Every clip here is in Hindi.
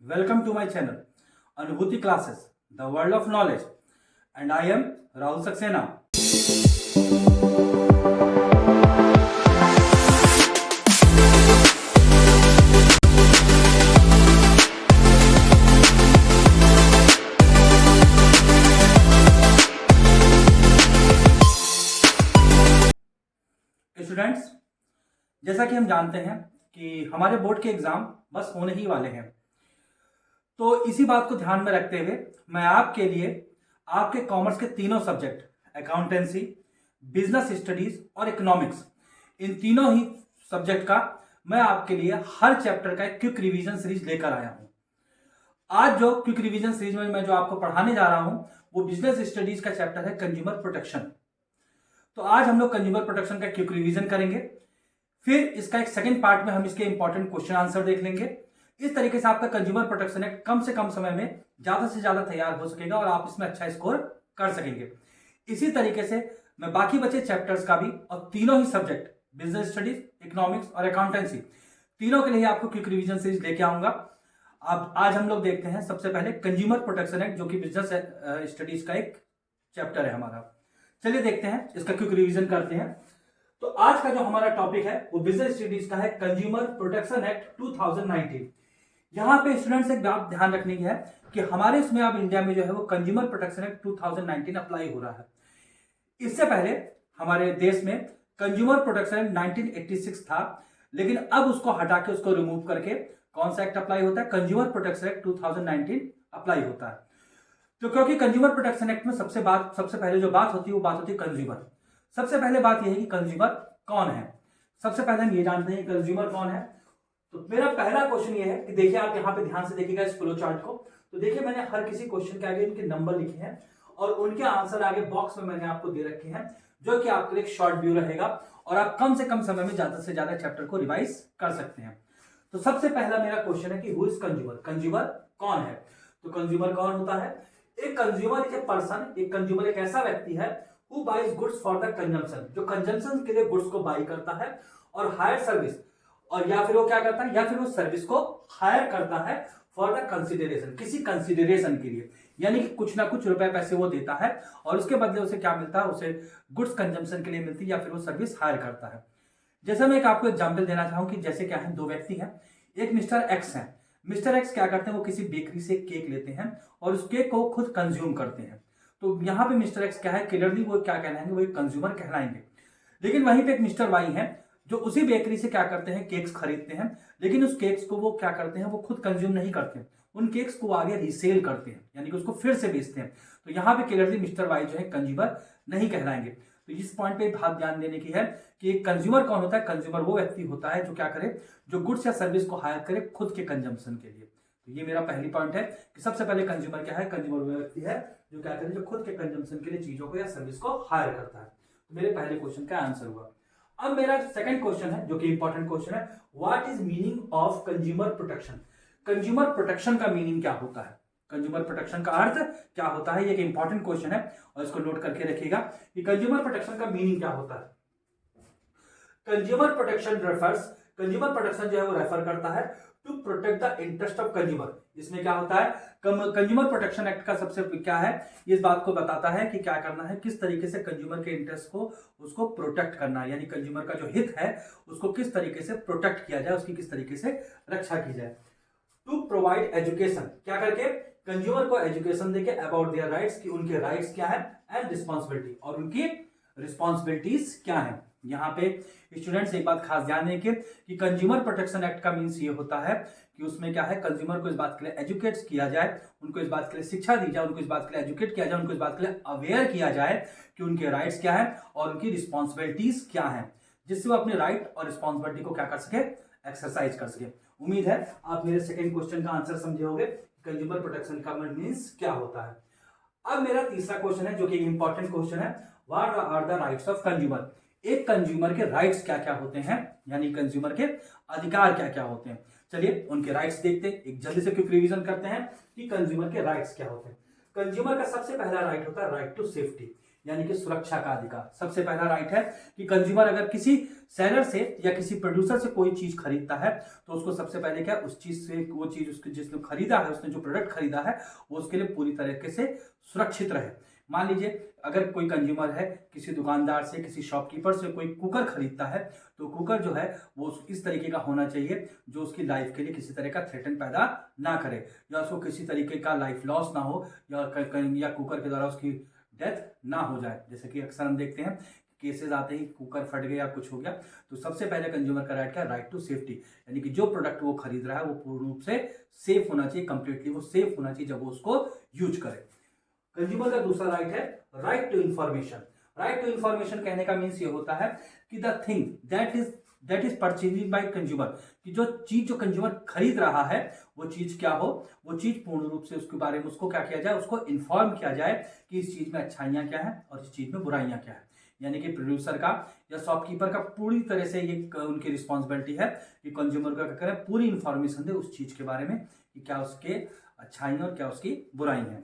Welcome to my channel, Anubhuti Classes, the world of knowledge, and I am Rahul Saxena. Students, जैसा कि हम जानते हैं कि हमारे बोर्ड के एग्जाम बस होने ही वाले हैं, तो इसी बात को ध्यान में रखते हुए मैं आपके लिए आपके कॉमर्स के तीनों सब्जेक्ट अकाउंटेंसी, बिजनेस स्टडीज और इकोनॉमिक्स, इन तीनों ही सब्जेक्ट का मैं आपके लिए हर चैप्टर का एक क्विक रिवीजन सीरीज लेकर आया हूं। आज जो क्विक रिवीजन सीरीज में मैं जो आपको पढ़ाने जा रहा हूं वो बिजनेस स्टडीज का चैप्टर है कंज्यूमर प्रोटेक्शन। तो आज हम लोग कंज्यूमर प्रोटेक्शन का क्विक रिवीजन करेंगे, फिर इसका एक सेकंड पार्ट में हम इसके इंपॉर्टेंट क्वेश्चन आंसर देख लेंगे। इस तरीके से आपका कंज्यूमर प्रोटेक्शन एक्ट कम से कम समय में ज्यादा से ज्यादा तैयार हो सकेगा और आप इसमें अच्छा स्कोर कर सकेंगे। इसी तरीके से मैं बाकी बचे चैप्टर्स का भी और तीनों ही सब्जेक्ट बिजनेस स्टडीज, इकोनॉमिक्स और अकाउंटेंसी, तीनों के लिए आपको क्विक रिवीजन सीरीज लेके आऊंगा। अब आज हम लोग देखते हैं सबसे पहले कंज्यूमर प्रोटेक्शन एक्ट, जो कि बिजनेस स्टडीज का एक चैप्टर है हमारा। चलिए देखते हैं, इसका क्विक रिवीजन करते हैं। तो आज का जो हमारा टॉपिक है वो बिजनेस स्टडीज का है कंज्यूमर प्रोटेक्शन एक्ट 2019। यहां पे स्टूडेंट्स एक बात ध्यान रखने की है कि हमारे इसमें अब इंडिया में जो है वो कंज्यूमर प्रोटेक्शन एक्ट 2019 अप्लाई हो रहा है। इससे पहले हमारे देश में कंज्यूमर प्रोटेक्शन एक्ट 1986 था, लेकिन अब उसको हटा के उसको रिमूव करके कौन सा एक्ट अप्लाई होता है? कंज्यूमर प्रोटेक्शन एक्ट 2019 अप्लाई होता है। तो क्योंकि कंज्यूमर प्रोटेक्शन एक्ट में सबसे पहले जो बात होती है वो बात होती है कंज्यूमर। सबसे पहले बात यह है कि कंज्यूमर कौन है। सबसे पहले हम ये जानते हैं कंज्यूमर कौन है। तो मेरा पहला क्वेश्चन ये है कि देखिए, आप यहाँ पे ध्यान से देखिएगा इस फ्लो चार्ट को। तो देखिए, मैंने हर किसी क्वेश्चन के आगे इनके नंबर लिखे हैं और उनके आंसर आगे बॉक्स में मैंने आपको दे रखे हैं, जो कि आपके लिए एक शॉर्ट व्यू रहेगा और आप कम से कम समय में ज्यादा से ज्यादा चैप्टर को रिवाइज कर सकते हैं। तो सबसे पहला मेरा क्वेश्चन है कि हु इज कंज्यूमर? कंज्यूमर कौन है? तो कंज्यूमर कौन होता है? एक कंज्यूमर इज ए पर्सन, एक कंज्यूमर एक ऐसा व्यक्ति है who buys goods for the consumption, जो कंजम्पशन के लिए गुड्स को बाई करता है और हायर सर्विस, और या फिर वो क्या करता है, या फिर वो सर्विस को हायर करता है फॉर द कंसिडरेशन, किसी कंसिडरेशन के लिए, यानी कि कुछ ना कुछ रुपए पैसे वो देता है और उसके बदले उसे क्या मिलता है? उसे गुड्स कंजम्पशन के लिए मिलती है या फिर वो सर्विस हायर करता है। जैसे मैं एक आपको एग्जाम्पल देना चाहूं कि जैसे क्या है, दो व्यक्ति हैं, एक मिस्टर एक्स है। मिस्टर एक्स क्या करते हैं? वो किसी बेकरी से केक लेते हैं और उस केक को खुद कंज्यूम करते हैं। तो यहाँ पे मिस्टर एक्स क्या है, क्लियरली वो क्या कहलाएंगे? वो एक कंज्यूमर कहलाएंगे। लेकिन वहीं पे एक मिस्टर वाई है जो उसी बेकरी से क्या करते हैं? केक्स खरीदते हैं, लेकिन उस केक्स को वो क्या करते हैं? वो खुद कंज्यूम नहीं करते हैं, उन केक्स को आगे रीसेल करते हैं, यानी कि उसको फिर से बेचते हैं। तो यहाँ पे क्लियरली मिस्टर वाई जो है कंज्यूमर नहीं कहलाएंगे। तो इस पॉइंट पे बात ध्यान देने की है कि कंज्यूमर कौन होता है? कंज्यूमर वो व्यक्ति होता है जो क्या करे, जो गुड्स या सर्विस को हायर करे खुद के कंजम्पशन के लिए। तो ये मेरा पहली पॉइंट है कि सबसे पहले कंज्यूमर क्या है? कंज्यूमर वो व्यक्ति है जो क्या करे, जो खुद के कंजम्पशन के लिए चीजों को या सर्विस को हायर करता है। तो मेरे पहले क्वेश्चन का आंसर हुआ। अब मेरा सेकंड क्वेश्चन है जो कि इंपॉर्टेंट क्वेश्चन है, what is meaning of consumer protection? Consumer protection का मीनिंग क्या होता है? कंज्यूमर प्रोटेक्शन का अर्थ क्या होता है? ये एक इंपॉर्टेंट क्वेश्चन है और इसको नोट करके रखिएगा कि कंज्यूमर प्रोटेक्शन का मीनिंग क्या होता है। Consumer protection refers, consumer protection जो है वो रेफर करता है to protect the interest of consumer. इसमें क्या होता है? कंज्यूमर प्रोटेक्शन एक्ट का सबसे क्या है, इस बात को बताता है कि क्या करना है, किस तरीके से कंज्यूमर के इंटरेस्ट को उसको प्रोटेक्ट करना है, यानी कंज्यूमर का जो हित है उसको किस तरीके से प्रोटेक्ट किया जाए, उसकी किस तरीके से रक्षा की जाए। टू प्रोवाइड एजुकेशन, क्या करके? कंज्यूमर को एजुकेशन देके अबाउट देयर राइट्स, कि उनके राइट्स क्या है, एंड रिस्पॉन्सिबिलिटी, और उनकी रिस्पॉन्सिबिलिटीज क्या है। यहाँ पे स्टूडेंट्स एक बात खास ध्यान दें कि कंज्यूमर प्रोटेक्शन एक्ट का मीन्स ये होता है कि उसमें क्या है, कंज्यूमर को इस बात के लिए एजुकेट किया जाए, उनको इस बात के लिए शिक्षा दी जाए, उनको इस बात के लिए एजुकेट किया जाए, उनको इस बात के लिए अवेयर किया जाए कि उनके राइट्स क्या है और उनकी रिस्पॉन्सिबिलिटीज क्या है, जिससे वो अपने राइट और रिस्पॉन्सिबिलिटी को क्या कर सके, एक्सरसाइज कर सके। उम्मीद है आप मेरे सेकंड क्वेश्चन का आंसर समझे होंगे, कंज्यूमर प्रोटेक्शन का मीन्स क्या होता है। अब मेरा तीसरा क्वेश्चन है जो कि इंपॉर्टेंट क्वेश्चन है, what are the rights of consumer? एक कंज्यूमर के राइट्स क्या क्या होते हैं, यानी कंज्यूमर के अधिकार क्या क्या होते हैं। चलिए उनके राइट्स देखते हैं, एक जल्दी से क्विक रिवीजन करते हैं कि कंज्यूमर के राइट्स क्या होते हैं। कंज्यूमर का सबसे पहला राइट होता है राइट टू सेफ्टी, यानी कि सुरक्षा का अधिकार। सबसे पहला राइट है कि कंज्यूमर अगर किसी सेलर से या किसी प्रोड्यूसर से कोई चीज खरीदता है तो उसको सबसे पहले क्या उस चीज से वो चीज उसके जिसने खरीदा है, उसने जो प्रोडक्ट खरीदा है वो उसके लिए पूरी तरीके से सुरक्षित रहे। मान लीजिए अगर कोई कंज्यूमर है किसी दुकानदार से, किसी शॉपकीपर से कोई कुकर खरीदता है तो कुकर जो है वो इस तरीके का होना चाहिए जो उसकी लाइफ के लिए किसी तरह का थ्रेटन पैदा ना करे, या उसको किसी तरीके का लाइफ लॉस ना हो, या कुकर के द्वारा उसकी डेथ ना हो जाए। जैसे कि अक्सर हम देखते हैं केसेस आते ही कुकर फट गया या कुछ हो गया, तो सबसे पहले कंज्यूमर का राइट क्या है, राइट टू सेफ्टी, यानी कि जो प्रोडक्ट वो खरीद रहा है वो पूर्ण रूप से सेफ होना चाहिए, कंप्लीटली वो सेफ होना चाहिए जब वो उसको यूज करे। कंज्यूमर का दूसरा राइट है right to information. Right to information कहने का मीन्स ये होता है कि the thing that is purchasing by consumer, कि जो चीज जो कंज्यूमर खरीद रहा है वो चीज क्या हो, वो चीज पूर्ण रूप से उसके बारे में उसको क्या किया जाए, उसको इन्फॉर्म किया जाए कि इस चीज में अच्छाइयां क्या है और इस चीज में बुराइयां क्या है। यानी कि प्रोड्यूसर का या शॉपकीपर का पूरी तरह से ये उनकी रिस्पॉन्सिबिलिटी है कि कंज्यूमर का क्या करें, पूरी इंफॉर्मेशन दे उस चीज के बारे में कि क्या उसके अच्छाइयां और क्या उसकी बुराई है।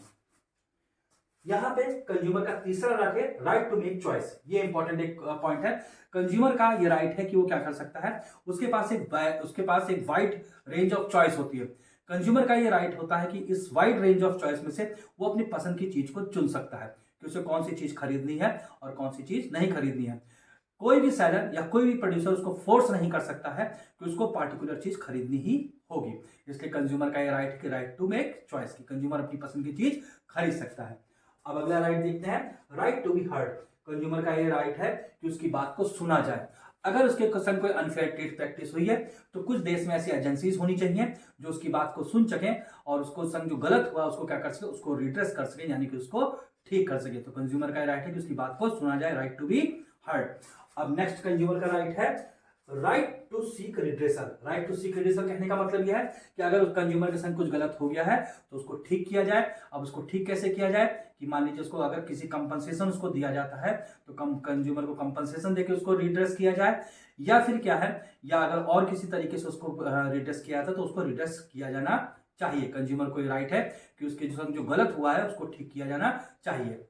यहां पे कंज्यूमर का तीसरा राइट है राइट टू मेक चॉइस। ये इंपॉर्टेंट एक पॉइंट है। कंज्यूमर का ये राइट है कि वो क्या कर सकता है, उसके पास एक वाइड रेंज ऑफ चॉइस होती है। कंज्यूमर का ये राइट होता है कि इस वाइड रेंज ऑफ चॉइस में से वो अपनी पसंद की चीज को चुन सकता है कि उसे कौन सी चीज खरीदनी है और कौन सी चीज नहीं खरीदनी है। कोई भी सेलर या कोई भी प्रोड्यूसर उसको फोर्स नहीं कर सकता है कि उसको पार्टिकुलर चीज खरीदनी ही होगी। इसलिए कंज्यूमर का ये राइट है कि राइट टू मेक चॉइस, की कंज्यूमर अपनी पसंद की चीज खरीद सकता है। अब अगला राइट देखते हैं right to be heard. Consumer का ये राइट है कि उसकी बात को सुना जाए। अगर उसके संग कोई अनफेयर ट्रेड प्रैक्टिस हुई है तो कुछ देश में ऐसी एजेंसीज होनी चाहिए जो उसकी बात को सुन सकें और उसको संग जो गलत हुआ उसको क्या कर सके, उसको रिड्रेस कर सके, यानी कि उसको ठीक कर सके। तो कंज्यूमर का राइट है कि उसकी बात को सुना जाए, राइट टू बी हर्ड। अब नेक्स्ट कंज्यूमर का राइट है right to seek redressal. Right to seek redressal कहने का मतलब यह है कि अगर उस कंज्यूमर के संग कुछ गलत हो गया है तो उसको ठीक किया जाए। अब उसको ठीक कैसे किया जाए कि मान लीजिए उसको अगर किसी कंपनसेशन उसको दिया जाता है तो कंज्यूमर को कंपनसेशन देके उसको रिड्रेस किया जाए, या फिर क्या है, या अगर और किसी तरीके से उसको रिड्रेस किया जाता है तो उसको रिड्रेस किया जाना चाहिए। कंज्यूमर को राइट है कि उसके संग जो गलत हुआ है उसको ठीक किया जाना चाहिए।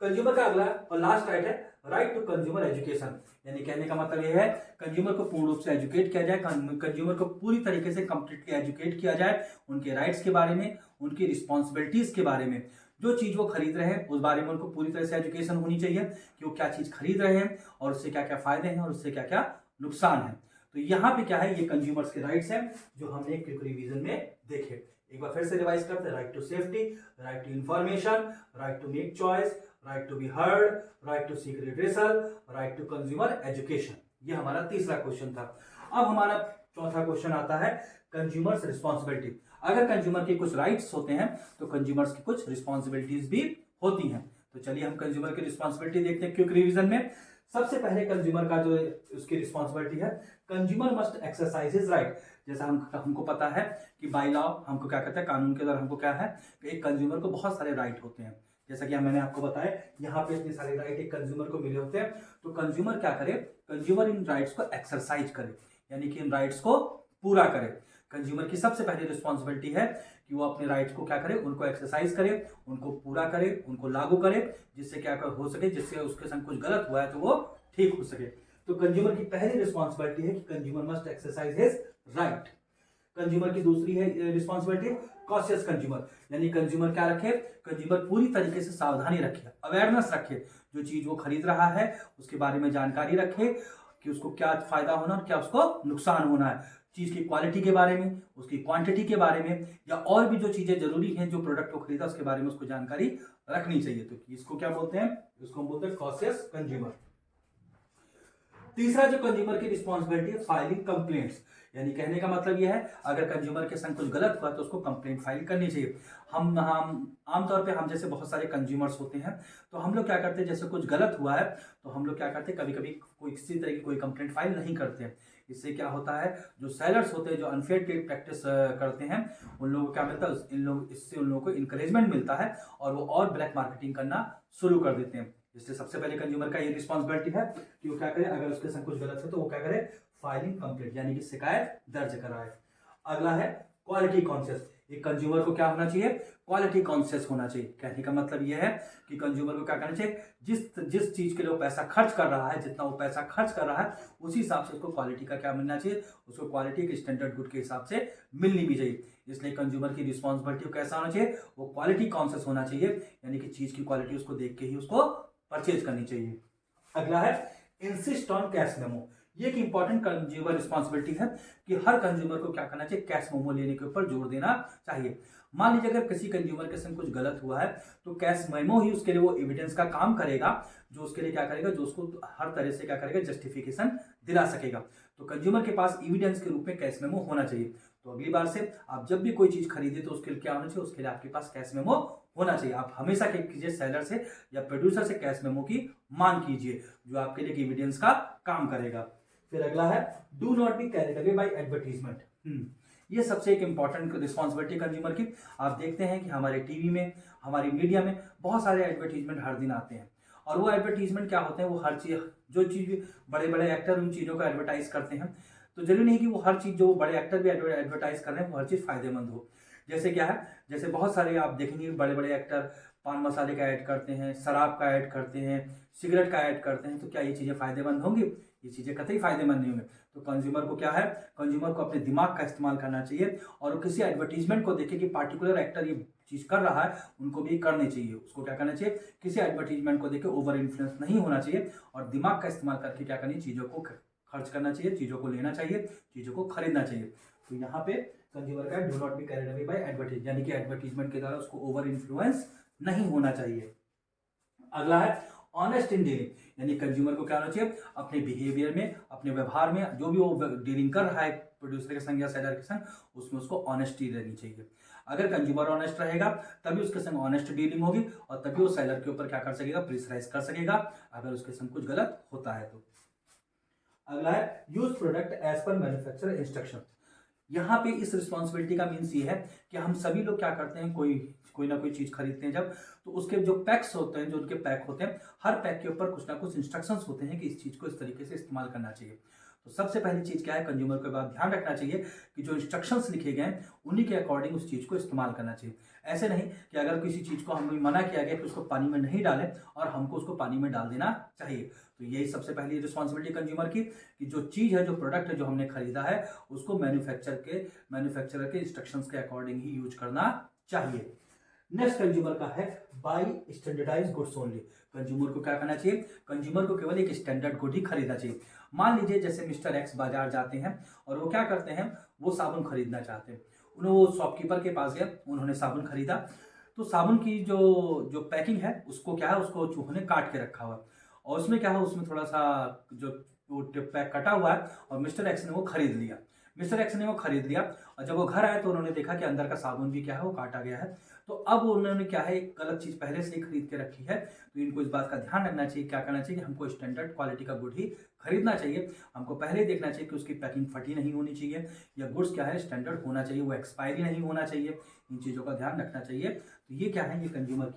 कंज्यूमर का अगला और लास्ट राइट है राइट टू कंज्यूमर एजुकेशन, यानी कहने का मतलब यह है कंज्यूमर को पूर्ण रूप से एजुकेट किया जाए, कंज्यूमर को पूरी तरीके से कंप्लीटली एजुकेट किया जाए उनके राइट्स के बारे में, उनकी रिस्पॉन्सिबिलिटीज के बारे में। जो चीज वो खरीद रहे हैं उस बारे में उनको पूरी तरह से एजुकेशन होनी चाहिए कि वो क्या चीज खरीद रहे हैं और उससे क्या क्या फायदे हैं और उससे क्या क्या नुकसान है। तो यहाँ पे क्या है, ये कंज्यूमर्स के राइट्स हैं जो हमने क्विक रिवीजन में देखे। एक बार फिर से रिवाइज करते हैं। Right to safety, right to information, right to make choice, right to be heard, right to seek redressal, right to consumer education. ये हमारा तीसरा क्वेश्चन था। अब हमारा चौथा क्वेश्चन आता है कंज्यूमर्स रिस्पॉन्सिबिलिटी। अगर कंज्यूमर के कुछ राइट्स होते हैं तो कंज्यूमर्स की कुछ रिस्पॉन्सिबिलिटीज भी होती हैं। तो चलिए हम कंज्यूमर की रिस्पॉन्सिबिलिटी देखते हैं क्विक रिवीजन में। सबसे पहले कंज्यूमर का जो उसकी रिस्पॉन्सिबिलिटी है, consumer must exercise his right. जैसा हमको पता है कि बाय लॉ हमको क्या कहते हैं, कानून के द्वारा हमको क्या है कि एक कंज्यूमर को बहुत सारे राइट होते हैं। जैसा कि मैंने आपको बताया यहाँ पे इतने सारे राइट एक कंज्यूमर को मिले होते हैं। तो कंज्यूमर क्या करे, कंज्यूमर इन राइट्स को एक्सरसाइज करे, यानी कि इन राइट्स को पूरा करे। कंज्यूमर की सबसे पहली रिस्पॉन्सिबिलिटी है कि वो अपने राइट्स को क्या करे, उनको एक्सरसाइज करे, उनको पूरा करे, उनको लागू करे, जिससे क्या हो सके, जिससे उसके संग कुछ गलत हुआ है तो वो ठीक हो सके। तो कंज्यूमर की पहली रिस्पॉन्सिबिलिटी है कि consumer must exercise his right. Consumer की दूसरी है रिस्पॉन्सिबिलिटी कॉशियस कंज्यूमर, यानी कंज्यूमर क्या रखे, कंज्यूमर पूरी तरीके से सावधानी रखे, अवेयरनेस रखे, जो चीज वो खरीद रहा है उसके बारे में जानकारी रखे कि उसको क्या फायदा होना और क्या उसको नुकसान होना है, चीज की क्वालिटी के बारे में, उसकी क्वांटिटी के बारे में, या और भी जो चीजें जरूरी हैं जो प्रोडक्ट को खरीदा उसके बारे में उसको जानकारी रखनी चाहिए। तो इसको क्या बोलते हैं, इसको हम बोलते हैं कॉशियस कंज्यूमर। तीसरा जो कंज्यूमर की रिस्पॉन्सिबिलिटी है फाइलिंग कंप्लेंट्स, यानी कहने का मतलब यह है अगर कंज्यूमर के संग कुछ गलत हुआ तो उसको कंप्लेंट फाइल करनी चाहिए। हम आमतौर पे हम जैसे बहुत सारे कंज्यूमर्स होते हैं तो हम लोग क्या करते हैं, जैसे कुछ गलत हुआ है तो हम लोग क्या करते हैं, कभी कभी कोई किसी तरह की कोई कंप्लेंट फाइल नहीं करते हैं। इससे क्या होता है, जो सेलर्स होते हैं जो अनफेयर ट्रेड प्रैक्टिस करते हैं उन लोगों को क्या मिलता है, इससे उन लोगों को इंकरेजमेंट मिलता है और वो और ब्लैक मार्केटिंग करना शुरू कर देते हैं। इसलिए सबसे पहले कंज्यूमर का ये रिस्पॉन्सिबिलिटी है कि वो क्या करे, अगर उसके संग कुछ गलत है तो वो क्या करे, फाइलिंग कंप्लेंट यानी कि शिकायत दर्ज कराए। अगला है क्वालिटी कॉन्शियस, एक कंज्यूमर को क्या होना चाहिए, क्वालिटी कॉन्शियस होना चाहिए। कहने का मतलब यह है कि कंज्यूमर को क्या करना चाहिए, जिस जिस चीज के लिए वो पैसा खर्च कर रहा है, जितना वो पैसा खर्च कर रहा है उसी हिसाब से उसको क्वालिटी का क्या मिलना चाहिए, उसको क्वालिटी के स्टैंडर्ड गुड के हिसाब से मिलनी भी चाहिए। इसलिए कंज्यूमर की रिस्पॉन्सिबिलिटी कैसा होना चाहिए, वो क्वालिटी कॉन्शियस होना चाहिए, यानी कि चीज की क्वालिटी उसको देख के ही उसको परचेज करनी चाहिए। अगला है इंसिस्ट ऑन कैश मेमो। ये एक इंपॉर्टेंट कंज्यूमर रिस्पॉन्सिबिलिटी है कि हर कंज्यूमर को क्या करना चाहिए, कैश मेमो लेने के ऊपर जोर देना चाहिए। मान लीजिए अगर किसी कंज्यूमर के संग कुछ गलत हुआ है तो कैश मेमो ही उसके लिए वो एविडेंस का काम करेगा, जो उसके लिए क्या करेगा, जो उसको हर तरह से क्या करेगा, जस्टिफिकेशन दिला सकेगा। तो कंज्यूमर के पास एविडेंस के रूप में कैश मेमो होना चाहिए। तो अगली बार से आप जब भी कोई चीज खरीदे तो उसके लिए क्या होना चाहिए, उसके लिए आपके पास कैश मेमो होना चाहिए। आप हमेशा क्या कीजिए, सेलर से या प्रोड्यूसर से कैश मेमो की मांग कीजिए, जो आपके लिए एविडेंस का काम करेगा। फिर अगला है do not be carried away by advertisement. ये सबसे एक इंपॉर्टेंट रिस्पॉन्सिबिलिटी कंज्यूमर की। आप देखते हैं कि हमारे टीवी में, हमारी मीडिया में बहुत सारे एडवर्टीजमेंट हर दिन आते हैं, और वो एडवर्टीजमेंट क्या होते हैं, वो हर चीज, जो चीज बड़े बड़े एक्टर उन चीजों को एडवर्टाइज करते हैं, तो जरूरी नहीं कि वो हर चीज जो बड़े एक्टर भी एडवर्टाइज कर रहे हैं वो हर चीज फायदेमंद हो। जैसे क्या है, जैसे बहुत सारे आप देखेंगे बड़े बड़े एक्टर पान मसाले का ऐड करते हैं, शराब का ऐड करते हैं, सिगरेट का ऐड करते हैं, तो क्या ये चीजें फायदेमंद होंगी, ये चीजें कतई फायदेमंद नहीं होंगे। तो कंज्यूमर को क्या है, कंज्यूमर को अपने दिमाग का इस्तेमाल करना चाहिए, और किसी एडवर्टीजमेंट को देखे कि पार्टिकुलर एक्टर ये चीज कर रहा है, उनको भी करनी चाहिए। उसको क्या करना चाहिए, किसी एडवर्टीजमेंट को देखे ओवर इन्फ्लुएंस नहीं होना चाहिए, और दिमाग का इस्तेमाल करके क्या करनी, चीजों को खर्च करना चाहिए, चीजों को लेना चाहिए, चीजों को खरीदना चाहिए। तो यहाँ पे कंज्यूमर का do not be carried away by advertise, यानी कि एडवर्टीजमेंट के द्वारा उसको ओवर इन्फ्लुएंस नहीं होना चाहिए। अगला है ऑनेस्ट इन डीलिंग, यानी कंज्यूमर को क्या होना चाहिए, अपने बिहेवियर में, अपने व्यवहार में, जो भी वो डीलिंग कर रहा है प्रोड्यूसर के संग या सेलर के संग, उसमें उसको ऑनेस्टी रहनी चाहिए। अगर कंज्यूमर ऑनेस्ट रहेगा तभी उसके संग ऑनेस्ट डीलिंग होगी, और तभी वो सेलर के ऊपर क्या कर सकेगा, प्रेशराइज कर सकेगा अगर उसके संग कुछ गलत होता है तो। अगला है use product as per manufacturer instruction. यहाँ पे इस रिस्पॉन्सिबिलिटी का मीन्स ये है कि हम सभी लोग क्या करते हैं, कोई ना कोई चीज खरीदते हैं जब, तो उसके जो पैक्स होते हैं, जो उनके पैक होते हैं, हर पैक के ऊपर कुछ ना कुछ इंस्ट्रक्शंस होते हैं कि इस चीज को इस तरीके से इस्तेमाल करना चाहिए। तो सबसे पहली चीज क्या है, कंज्यूमर को बात ध्यान रखना चाहिए कि जो इंस्ट्रक्शंस लिखे गए हैं उन्हीं के अकॉर्डिंग उस चीज को इस्तेमाल करना चाहिए। ऐसे नहीं कि अगर किसी चीज को हमें मना किया गया कि उसको पानी में नहीं डालें और हमको उसको पानी में डाल देना चाहिए। तो यही सबसे पहली रिस्पॉन्सिबिलिटी कंज्यूमर की, कि जो चीज है, जो प्रोडक्ट है, जो हमने खरीदा है, उसको मैन्युफैक्चरर के इंस्ट्रक्शंस के अकॉर्डिंग ही यूज करना चाहिए। नेक्स्ट कंज्यूमर का है बाय स्टैंडर्डाइज गुड्स ओनली। कंज्यूमर को क्या करना चाहिए, कंज्यूमर को केवल एक स्टैंडर्ड गुड ही खरीदना चाहिए। मान लीजिए जैसे मिस्टर एक्स बाजार जाते हैं और वो क्या करते हैं, वो साबुन खरीदना चाहते हैं, उन्होंने वो शॉपकीपर के पास गया, उन्होंने साबुन खरीदा, तो साबुन की जो जो पैकिंग है उसको क्या है, उसको चूहों ने काट के रखा हुआ है, और उसमें क्या है, उसमें थोड़ा सा जो पैक कटा हुआ है, और मिस्टर एक्स ने वो खरीद लिया। मिस्टर एक्स ने वो खरीद लिया, और जब वो घर आए तो उन्होंने देखा कि अंदर का साबुन भी क्या है, वो काटा गया है। तो अब उन्होंने क्या है, एक गलत चीज पहले से ही खरीद के रखी है। तो इनको इस बात का ध्यान रखना चाहिए, क्या करना चाहिए कि हमको स्टैंडर्ड क्वालिटी का गुड ही खरीदना चाहिए। हमको पहले ही देखना चाहिए कि उसकी पैकिंग फटी नहीं होनी चाहिए, या गुड्स क्या है स्टैंडर्ड होना चाहिए, वो एक्सपायरी नहीं होना चाहिए। इन चीज़ों का ध्यान रखना चाहिए। तो ये क्या है, ये कंज्यूमर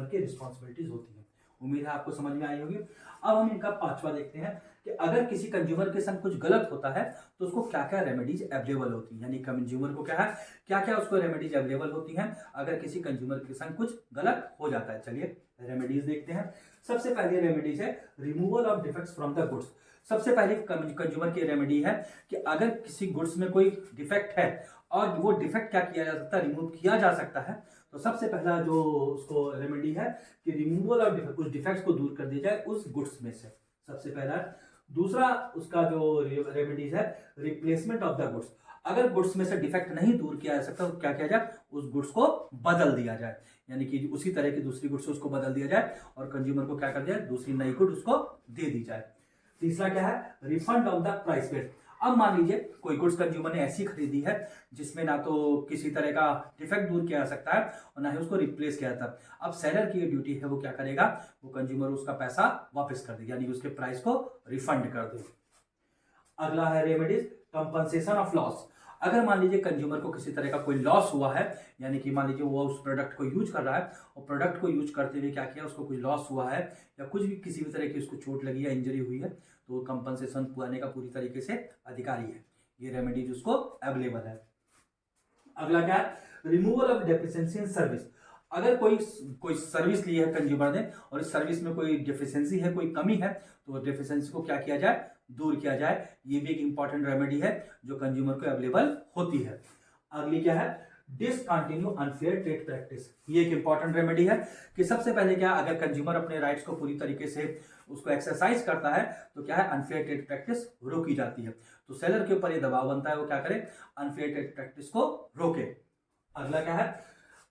की रिस्पॉन्सिबिलिटीज होती है। उम्मीद है आपको समझ में आई होगी। अब हम इनका पांचवा देखते हैं कि अगर किसी कंज्यूमर के संग कुछ गलत होता है तो उसको क्या क्या रेमेडीज अवेलेबल होती है, यानी कंज्यूमर को क्या है, क्या क्या उसको रेमेडीज अवेलेबल होती हैं अगर किसी कंज्यूमर के संग कुछ गलत हो जाता है। चलिए रेमेडीज देखते हैं। सबसे पहली रेमेडीज है removal of defects from the goods. सबसे पहली कंज्यूमर की रेमेडी है कि अगर किसी गुड्स में कोई डिफेक्ट है और वो डिफेक्ट क्या किया जा सकता है, रिमूव किया जा सकता है, तो सबसे पहला जो उसको रेमेडी है कि रिमूवल ऑफ डिफेक्ट, उस डिफेक्ट्स को दूर कर दिया जाए उस गुड्स में से, सबसे पहला। दूसरा उसका जो रेमेडीज है रिप्लेसमेंट ऑफ द गुड्स। अगर गुड्स में से डिफेक्ट नहीं दूर किया जा सकता तो क्या किया जाए, उस गुड्स को बदल दिया जाए, यानी कि उसी तरह की दूसरी गुड्स उसको बदल दिया जाए और कंज्यूमर को क्या कर दिया, दूसरी नई गुड उसको दे दी जाए। तीसरा क्या है, refund of the price paid. अब मान लीजिए कोई गुड्स कंज्यूमर ने ऐसी खरीदी है जिसमें ना तो किसी तरह का डिफेक्ट दूर किया जा सकता है और ना ही उसको रिप्लेस किया जाता है। अब सेलर की ड्यूटी है, वो क्या करेगा, वो कंज्यूमर उसका पैसा वापस कर दे, यानी उसके प्राइस को रिफंड कर दे। अगला है रेमेडीज कंपनसेशन ऑफ लॉस। अगर मान लीजिए कंज्यूमर को किसी तरह का कोई लॉस हुआ है, यानी कि मान लीजिए वो उस प्रोडक्ट को यूज कर रहा है और प्रोडक्ट को यूज करते हुए क्या किया, उसको कोई लॉस हुआ है या कुछ भी किसी भी तरह की उसको चोट लगी या इंजरी हुई है, तो कंपनसेशन पाने का पूरी तरीके से अधिकारी है। ये रेमेडीज उसको अवेलेबल है। अगला क्या है, removal of deficiency in service. अगर कोई कोई सर्विस ली है कंज्यूमर ने और इस सर्विस में कोई डेफिशिएंसी है, कोई कमी है, तो डेफिशिएंसी को क्या किया जाए, दूर किया जाए। ये भी एक इंपॉर्टेंट रेमेडी है जो कंज्यूमर को अवेलेबल होती है। अगली क्या है, डिसकंटिन्यू अनफेयर ट्रेड प्रैक्टिस। ये एक इंपॉर्टेंट रेमेडी है कि सबसे पहले क्या, अगर कंज्यूमर अपने राइट्स को पूरी तरीके से उसको एक्सरसाइज करता है तो क्या है, अनफेयर ट्रेड प्रैक्टिस रोकी जाती है। तो सेलर के ऊपर ये दबाव बनता है वो क्या करे, अनफेयर ट्रेड प्रैक्टिस को रोके। अगला क्या है,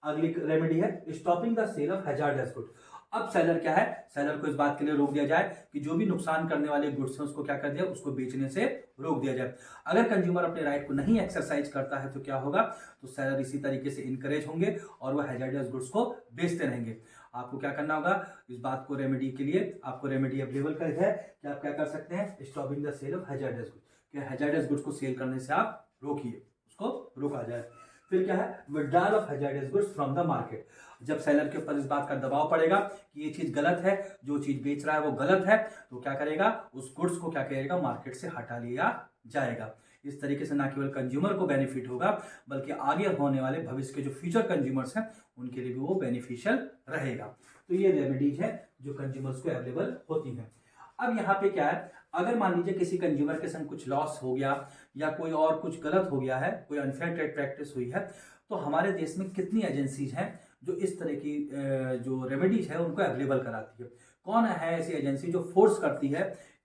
अगली रेमेडी है stopping the sale of hazardous good. अब सेलर क्या है, सेलर को इस बात के लिए रोक दिया जाए कि जो भी नुकसान करने वाले गुड्स हैं उसको क्या कर दिया, उसको बेचने से रोक दिया जाए। अगर कंज्यूमर अपने राइट को नहीं एक्सरसाइज करता है तो क्या होगा, तो सेलर इसी तरीके से इनकरेज होंगे और वह हैजार्डस गुड्स को बेचते रहेंगे। आपको क्या करना होगा, इस बात को रेमेडी के लिए आपको रेमेडी अवेलेबल कर है कि आप क्या कर सकते हैं, stopping the sale of hazardous goods, कि हैजार्डस गुड्स को सेल करने से आप रोकिए, उसको रोका जाए। फिर क्या है, withdrawal of hazardous goods from the market. जब सेलर के ऊपर इस बात का दबाव पड़ेगा कि ये चीज गलत है, जो चीज बेच रहा है वो गलत है, तो क्या करेगा, उस गुड्स को क्या करेगा, मार्केट से हटा लिया जाएगा। इस तरीके से ना केवल कंज्यूमर को बेनिफिट होगा बल्कि आगे होने वाले भविष्य के जो फ्यूचर कंज्यूमर्स हैं उनके लिए भी वो बेनिफिशियल रहेगा। तो ये रेमेडीज है जो कंज्यूमर्स को अवेलेबल होती हैं। अब यहाँ पे क्या है, अगर मान लीजिए किसी कंज्यूमर के संग कुछ लॉस हो गया या कोई और कुछ गलत हो गया है, कोई अनफेयर ट्रेड प्रैक्टिस हुई है, तो हमारे देश में कितनी एजेंसीज हैं जो इस तरह की जो रेमेडीज है उनको अवेलेबल कराती है। कौन है ऐसी एजेंसी जो फोर्स करती है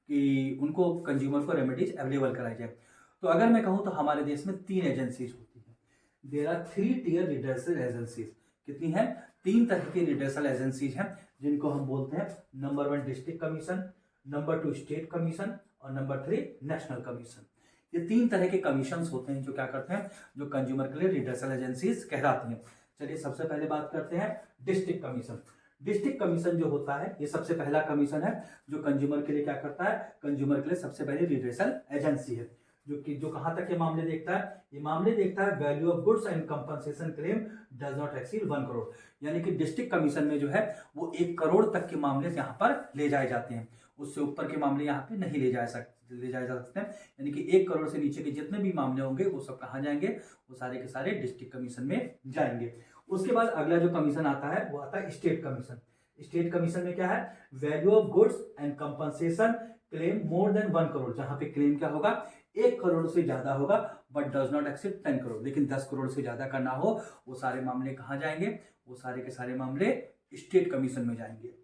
कि उनको कंज्यूमर को रेमेडीज अवेलेबल कराई जाए। तो अगर मैं कहूँ तो हमारे देश में 3 एजेंसीज होती हैं। There are 3 tier redressal agencies. कितनी है, 3 तरह की रिडर्सल एजेंसीज हैं जिनको हम बोलते हैं number 1 district commission, number 2 state commission और नंबर 3 नेशनल कमीशन। ये 3 तरह के कमीशन होते हैं जो क्या करते हैं, जो कंज्यूमर के लिए रिडर्सल एजेंसीज कहलाती हैं। चलिए सबसे पहले बात करते हैं डिस्ट्रिक्ट कमीशन। डिस्ट्रिक्ट कमीशन जो होता है ये सबसे पहला कमीशन है जो कंज्यूमर के लिए क्या करता है, कंज्यूमर के लिए सबसे पहले रिडर्सल एजेंसी है जो कहां तक ये मामले देखता है, ये मामले देखता है value of goods and compensation claim does not exceed 1 crore. यानी कि डिस्ट्रिक्ट कमीशन में जो है वो 1 करोड़ तक के मामले यहाँ पर ले जाए जाते हैं, उससे ऊपर के मामले यहाँ पे नहीं ले जाए जा सकते हैं। यानी कि 1 करोड़ से नीचे के जितने भी मामले होंगे वो सब कहाँ जाएंगे, वो सारे के सारे डिस्ट्रिक्ट कमीशन में जाएंगे। उसके बाद अगला जो कमीशन आता है वो आता है स्टेट कमीशन। स्टेट कमीशन में क्या है, value of goods and compensation claim more than 1 crore. जहां पे क्लेम क्या होगा, 1 करोड़ से ज्यादा होगा but does not exceed 10 crore. लेकिन 10 करोड़ से ज्यादा का ना हो, वो सारे मामले कहाँ जाएंगे, वो सारे के सारे मामले स्टेट कमीशन में जाएंगे।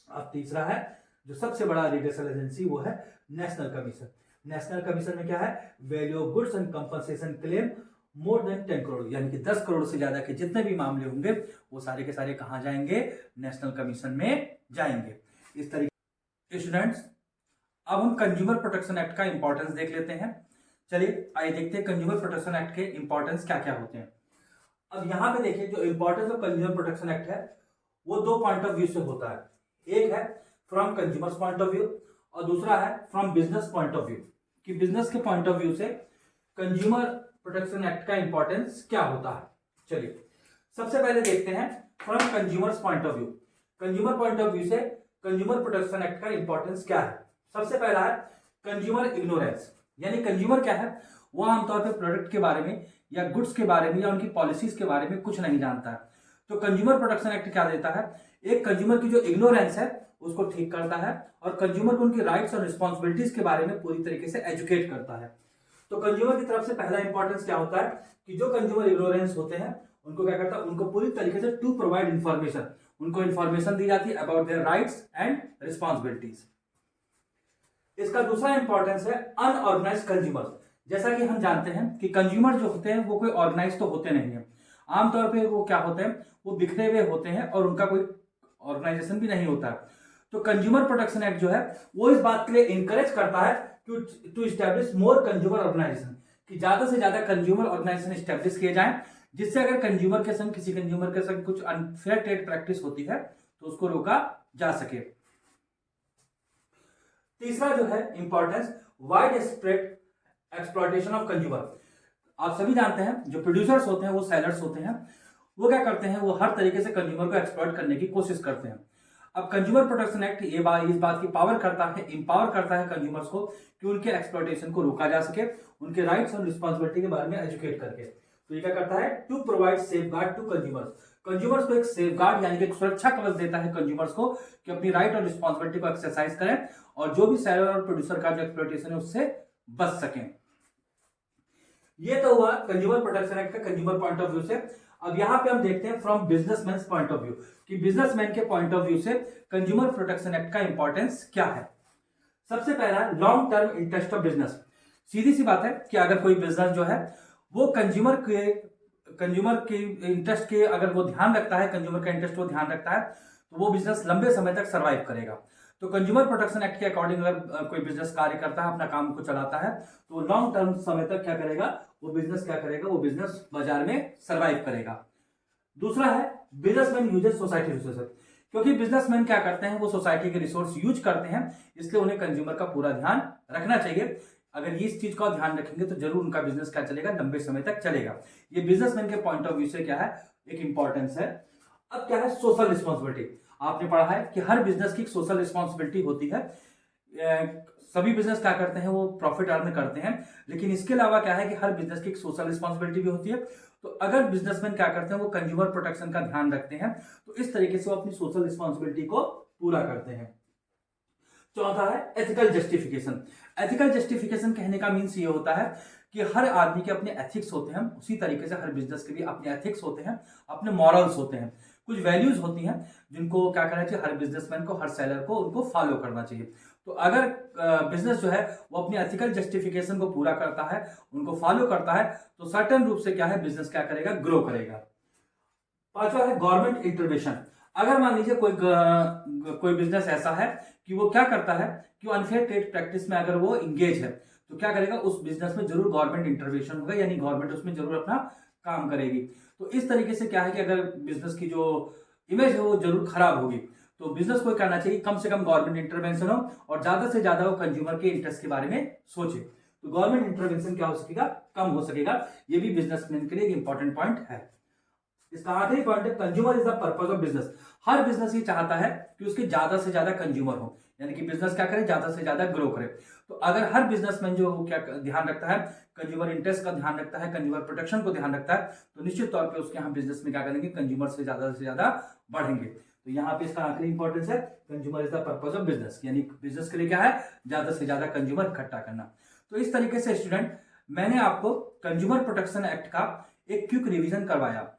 अब तीसरा है जो सबसे बड़ा रिडर्सल एजेंसी वो है नेशनल कमीशन। नेशनल कमीशन में क्या है, value of goods and compensation claim more than 10 crore. यानी कि 10 करोड़ से ज्यादा के जितने भी मामले होंगे वो सारे के सारे कहाँ जाएंगे, नेशनल कमीशन में जाएंगे। इस तरीके स्टूडेंट्स अब हम कंज्यूमर प्रोटेक्शन एक्ट का इंपॉर्टेंस देख लेते हैं। चलिए आइए देखते हैं कंज्यूमर प्रोटेक्शन एक्ट के इंपॉर्टेंस क्या क्या होते हैं। अब यहाँ पे देखिए जो importance of consumer protection act है वो 2 पॉइंट ऑफ व्यू से होता है। एक है from consumers point of view और दूसरा है from business point of view, कि बिजनेस के पॉइंट ऑफ व्यू से कंज्यूमर प्रोटेक्शन एक्ट का इंपॉर्टेंस क्या होता है। चलिए सबसे पहले देखते हैं from consumers point of view. Consumer point of view से कंज्यूमर प्रोटेक्शन एक्ट का इंपॉर्टेंस क्या है। सबसे पहला है कंज्यूमर इग्नोरेंस, यानी कंज्यूमर क्या है, वो आमतौर पे प्रोडक्ट के बारे में या गुड्स के बारे में या उनकी पॉलिसीज के बारे में कुछ नहीं जानता है। तो कंज्यूमर प्रोटेक्शन एक्ट क्या देता है, एक कंज्यूमर की जो इग्नोरेंस है उसको ठीक करता है और कंज्यूमर को उनकी राइट्स और रिस्पॉन्सिबिलिटीज के बारे में पूरी तरीके से एजुकेट करता है। तो कंज्यूमर की तरफ से पहला इंपॉर्टेंस क्या होता है कि जो कंज्यूमर इग्नोरेंस होते हैं उनको क्या करता है, उनको पूरी तरीके से टू प्रोवाइड इंफॉर्मेशन, उनको इंफॉर्मेशन दी जाती है about their rights and responsibilities. इसका दूसरा इंपॉर्टेंस है अनऑर्गेनाइज्ड कंज्यूमर। जैसा कि हम जानते हैं कि कंज्यूमर जो होते हैं वो कोई ऑर्गेनाइज तो होते नहीं है, आमतौर पे वो क्या होते हैं, वो बिखरे हुए होते हैं और उनका कोई ऑर्गेनाइजेशन भी नहीं होता है। तो कंज्यूमर प्रोटेक्शन एक्ट जो है वो इस बात के लिए इंकरेज करता है to establish more consumer organisation, कि ज्यादा से ज्यादा कंज्यूमर ऑर्गेनाइजेशन एस्टैब्लिश किए जाएं, जिससे अगर कंज्यूमर के संग किसी कंज्यूमर के संग कुछ अनफेयर ट्रेड प्रैक्टिस होती है तो उसको रोका जा सके। तीसरा जो है importance wide spread exploitation of consumer. आप सभी जानते हैं जो प्रोड्यूसर्स होते हैं वो सेलर्स होते हैं, वो क्या करते हैं, वो हर तरीके से कंज्यूमर को एक्सप्लॉयट करने की कोशिश करते हैं। अब कंज्यूमर प्रोटेक्शन एक्ट इस बात की पावर करता है, इंपावर करता है कंज्यूमर्स को कि उनके एक्सप्लॉयटेशन को रोका जा सके, उनके राइट्स और रिस्पॉन्सिबिलिटी के बारे में एजुकेट करके। तो तो ये क्या करता है, to provide safeguard to consumers, consumers को एक सेफ गार्ड यानी कि एक सुरक्षा कवच देता है कंज्यूमर्स को कि अपनी राइट और रिस्पॉन्सिबिलिटी को एक्सरसाइज करें और जो भी सेलर और प्रोड्यूसर का जो एक्सप्लॉयटेशन है उससे बच सकें। ये तो हुआ कंज्यूमर प्रोटेक्शन एक्ट का कंज्यूमर पॉइंट ऑफ व्यू से। अब यहां पे हम देखते हैं from businessman point of view कि बिजनेसमैन के पॉइंट ऑफ व्यू से कंज्यूमर प्रोटेक्शन एक्ट का इंपॉर्टेंस क्या है। सबसे पहला, long term interest of business. सीधी सी बात है कि अगर कोई बिजनेस जो है वो कंज्यूमर के इंटरेस्ट के अगर वो ध्यान रखता है, कंज्यूमर का इंटरेस्ट वो ध्यान रखता है, तो वो बिजनेस लंबे समय तक सर्वाइव करेगा। तो कंज्यूमर प्रोटेक्शन एक्ट के अकॉर्डिंग अगर कोई बिजनेस कार्य करता है, अपना काम को चलाता है, तो लॉन्ग टर्म समय तक क्या करेगा, वो बिजनेस क्या करेगा, वो बिजनेस बाजार में सर्वाइव करेगा। दूसरा है बिजनेसमैन यूजेस सोसाइटी रिसोर्सेज, क्योंकि बिजनेसमैन क्या करते हैं, वो सोसाइटी के रिसोर्स यूज करते हैं, इसलिए उन्हें कंज्यूमर का पूरा ध्यान रखना चाहिए। अगर ये इस चीज का ध्यान रखेंगे तो जरूर उनका बिजनेस क्या चलेगा, लंबे समय तक चलेगा। ये बिजनेसमैन के पॉइंट ऑफ व्यू से क्या है, एक इंपॉर्टेंस है। अब क्या है, सोशल रिस्पॉन्सिबिलिटी। आपने पढ़ा है कि हर बिजनेस की एक सोशल रिस्पॉन्सिबिलिटी होती है। सभी बिजनेस क्या करते हैं, वो प्रॉफिट अर्न करते हैं, लेकिन इसके अलावा क्या है कि हर बिजनेस की एक सोशल रिस्पॉन्सिबिलिटी भी होती है। तो अगर बिजनेसमैन क्या करते हैं, वो कंज्यूमर प्रोटेक्शन का ध्यान रखते हैं, तो इस तरीके से वो अपनी सोशल रिस्पॉन्सिबिलिटी को पूरा करते हैं। चौथा है एथिकल जस्टिफिकेशन। एथिकल जस्टिफिकेशन कहने का मीन्स ये होता है कि हर आदमी के अपने एथिक्स होते हैं, उसी तरीके से हर बिजनेस के भी अपने एथिक्स होते हैं, अपने मॉरल्स होते हैं, कुछ वैल्यूज होती हैं जिनको क्या करना चाहिए, हर बिजनेसमैन को, हर सेलर को उनको फॉलो करना चाहिए। तो अगर बिजनेस जो है वो अपनी एथिकल जस्टिफिकेशन को पूरा करता है, उनको फॉलो करता है, तो सर्टेन रूप से क्या है, बिजनेस क्या करेगा, ग्रो करेगा। पांचवा है गवर्नमेंट इंटरवेंशन। अगर मान लीजिए कोई बिजनेस ऐसा है कि वो क्या करता है कि अनफेयर ट्रेड प्रैक्टिस में अगर वो इंगेज है, तो क्या करेगा, उस बिजनेस में जरूर गवर्नमेंट इंटरवेंशन होगा, यानी गवर्नमेंट उसमें जरूर अपना काम करेगी। तो इस तरीके से क्या है कि अगर बिजनेस की जो इमेज है वो जरूर खराब होगी, तो बिजनेस को करना चाहिए कम से कम गवर्नमेंट इंटरवेंशन हो और ज्यादा से ज्यादा वो कंज्यूमर के इंटरेस्ट के बारे में सोचे। तो गवर्नमेंट इंटरवेंशन क्या हो सकेगा, कम हो सकेगा। ये भी बिजनेसमैन के लिए एक इंपॉर्टेंट पॉइंट है। इसका आखिरी पॉइंट है consumer is the purpose of business. Her business ये चाहता है कि उसके ज्यादा से ज्यादा कंज्यूमर हो, यानी कि बिजनेस क्या करे, ज्यादा से ज्यादा ग्रो करे। तो अगर हर बिजनेसमैन जो क्या ध्यान रखता है, कंज्यूमर इंटरेस्ट का ध्यान रखता है, कंज्यूमर प्रोटेक्शन को ध्यान रखता है, तो निश्चित तौर पे उसके यहाँ बिजनेस में क्या करेंगे, कंज्यूमर से ज्यादा बढ़ेंगे। तो यहाँ पे इसका आखिरी इंपॉर्टेंस है consumer is the purpose of business, यानी बिजनेस के लिए क्या है, ज्यादा से ज्यादा कंज्यूमर इकट्ठा करना। तो इस तरीके से स्टूडेंट मैंने आपको कंज्यूमर प्रोटेक्शन एक्ट का एक क्विक रिवीजन करवाया।